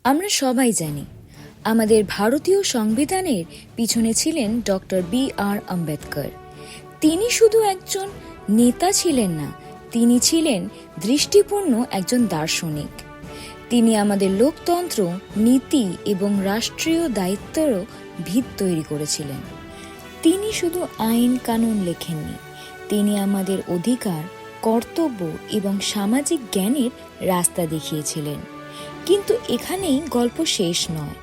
আমরা সবাই জানি আমাদের ভারতীয় সংবিধানের পিছনে ছিলেন ডক্টর বি.আর. আম্বেদকর। তিনি শুধু একজন নেতা ছিলেন না, তিনি ছিলেন দৃষ্টিপূর্ণ একজন দার্শনিক। তিনি আমাদের লোকতন্ত্র, নীতি এবং রাষ্ট্রীয় দায়িত্বেরও ভিত তৈরি করেছিলেন। তিনি শুধু আইন কানুন লেখেননি, তিনি আমাদের অধিকার, কর্তব্য এবং সামাজিক জ্ঞানের রাস্তা দেখিয়েছিলেন। কিন্তু এখানেই গল্প শেষ নয়।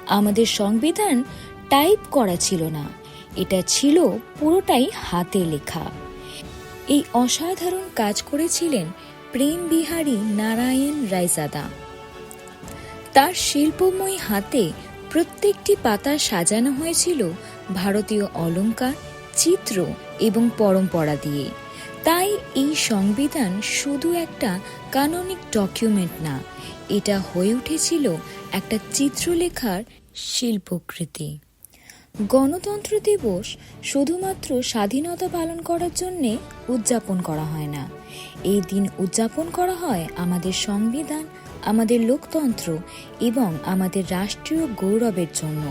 আমাদের সংবিধান টাইপ করা ছিল না, এটা ছিল পুরোটাই হাতে লেখা। এই অসাধারণ কাজ করেছিলেন প্রেম বিহারী নারায়ণ রায়জাদা। তার শিল্পময়ী হাতে প্রত্যেকটি পাতা সাজানো হয়েছিল ভারতীয় অলংকার, চিত্র এবং পরম্পরা দিয়ে। তাই এই সংবিধান শুধু একটা কাননিক ডকুমেন্ট না, এটা হয়ে উঠেছিল একটা চিত্রলেখার শিল্পকৃতি। গণতন্ত্র দিবস শুধুমাত্র স্বাধীনতা পালন করার জন্যে উদযাপন করা হয় না। এই দিন উদযাপন করা হয় আমাদের সংবিধান, আমাদের লোকতন্ত্র এবং আমাদের রাষ্ট্রীয় গৌরবের জন্য।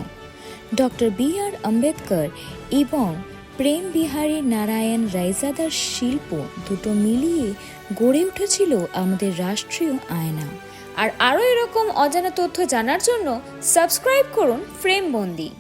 Doctor B.R.. আম্বেদকর এবং প্রেম বিহারী নারায়ণ রায়জাদার শিল্প দুটো মিলিয়ে গড়ে উঠেছিল আমাদের রাষ্ট্রীয় আয়না। আর আরও এরকম অজানা তথ্য জানার জন্য সাবস্ক্রাইব করুন ফ্রেমবন্দি।